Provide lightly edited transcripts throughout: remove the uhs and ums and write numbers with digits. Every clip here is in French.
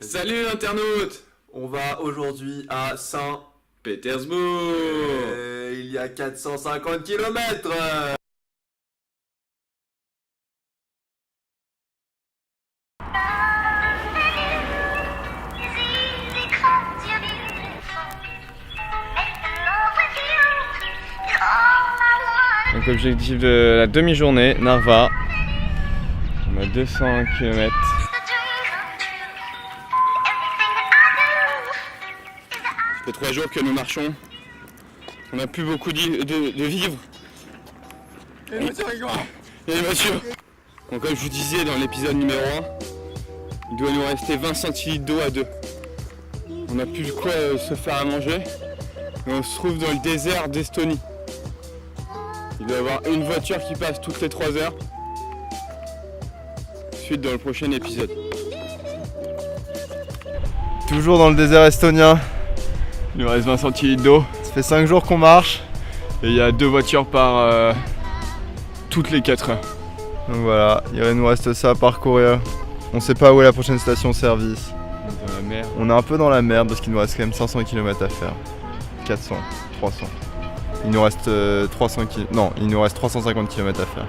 Salut internaute! On va aujourd'hui à Saint-Pétersbourg! Il y a 450 km. Donc objectif de la demi-journée, Narva. On a 200 km. Ça fait 3 jours que nous marchons. On n'a plus beaucoup de vivres. Et les voitures. Donc comme je vous disais dans l'épisode numéro 1, il doit nous rester 20 centilitres d'eau à deux. On n'a plus de quoi se faire à manger. Et on se trouve dans le désert d'Estonie. Il doit y avoir une voiture qui passe toutes les 3 heures. Suite dans le prochain épisode. Toujours dans le désert estonien. Il nous reste 20 centilitres d'eau. Ça fait 5 jours qu'on marche. Et il y a 2 voitures par toutes les 4 heures. Donc voilà, il nous reste ça à parcourir. On sait pas où est la prochaine station-service. Dans la mer. On est un peu dans la merde parce qu'il nous reste quand même 500 km à faire. 400, 300. Il nous reste 350 km à faire.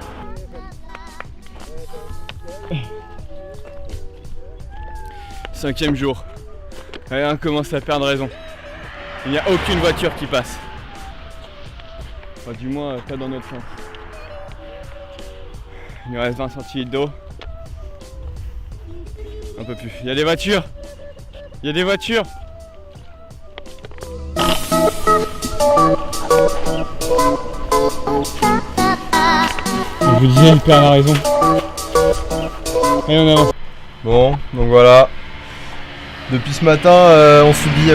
Cinquième jour. Rien commence à perdre raison. Il n'y a aucune voiture qui passe. Enfin, du moins, pas dans notre sens. Il nous reste 20 centilitres d'eau. Un peu plus. Il y a des voitures. Il y a des voitures. Je vous disais, il perd la raison. Allez, on avance. Bon, donc voilà. Depuis ce matin, on subit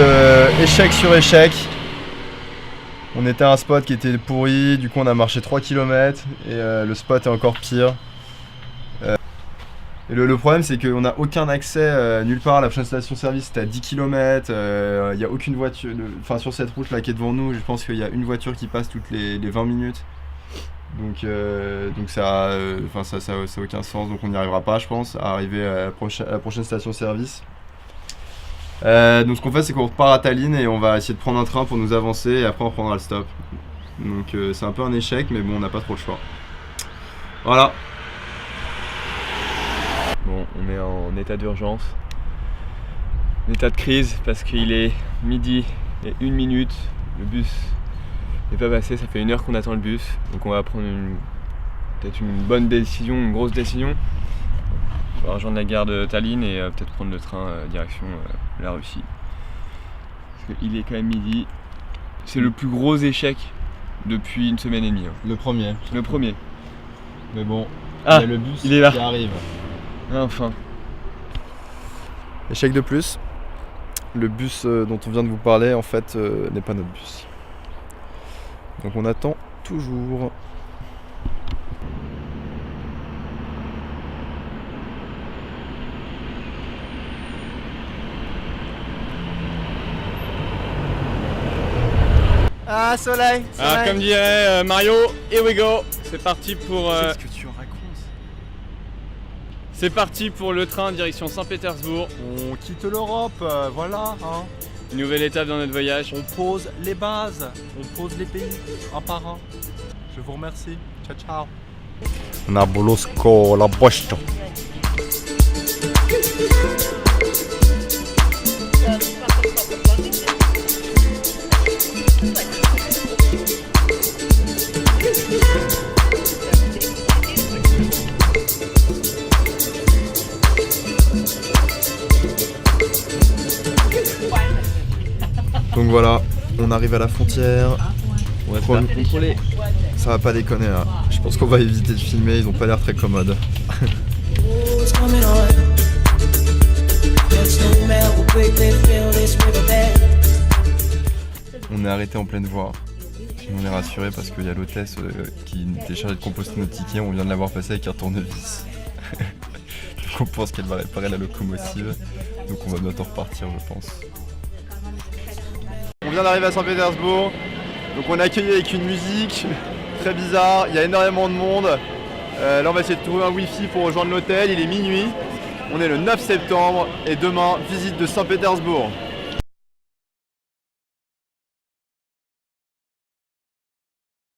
échec sur échec. On était à un spot qui était pourri, du coup on a marché 3 km et le spot est encore pire. Et le problème c'est qu'on n'a aucun accès nulle part. La prochaine station-service c'est à 10 km, il n'y a aucune voiture. Enfin sur cette route là qui est devant nous, je pense qu'il y a une voiture qui passe toutes les 20 minutes. Donc ça n'a aucun sens, donc on n'y arrivera pas je pense à arriver à la prochaine station-service. Donc ce qu'on fait c'est qu'on repart à Tallinn et on va essayer de prendre un train pour nous avancer et après on reprendra le stop. Donc c'est un peu un échec mais bon on n'a pas trop le choix. Voilà. Bon, on est en état d'urgence, en état de crise parce qu'il est midi et 1 minute, le bus n'est pas passé, ça fait 1 heure qu'on attend le bus, donc on va prendre peut-être une bonne décision, une grosse décision. On va rejoindre la gare de Tallinn et peut-être prendre le train direction la Russie. Parce qu'il est quand même midi, c'est le plus gros échec depuis 1 semaine et demie. Hein. Le premier. Le premier. Mais bon, ah, il y a le bus il est là. Qui arrive. Enfin. Échec de plus. Le bus dont on vient de vous parler en fait n'est pas notre bus. Donc on attend toujours. Ah soleil. Ah, comme dirait Mario, here we go. C'est parti pour. Qu'est-ce que tu racontes? C'est parti pour le train direction Saint-Pétersbourg. On quitte l'Europe, voilà. Hein. Une nouvelle étape dans notre voyage. On pose les bases, on pose les pays un par un. Je vous remercie. Ciao ciao. Nabulusko la bosto. Donc voilà, on arrive à la frontière. On va se faire contrôler. Ça va pas déconner là. Je pense qu'on va éviter de filmer, ils ont pas l'air très commodes. On est arrêté en pleine voie. On est rassuré parce qu'il y a l'hôtesse qui était chargée de composter nos tickets, on vient de l'avoir passé avec un tournevis. Donc on pense qu'elle va réparer la locomotive. Donc on va bientôt repartir je pense. On vient d'arriver à Saint-Pétersbourg. Donc on est accueilli avec une musique très bizarre, il y a énormément de monde. Là on va essayer de trouver un wifi pour rejoindre l'hôtel, il est minuit. On est le 9 septembre et demain, visite de Saint-Pétersbourg.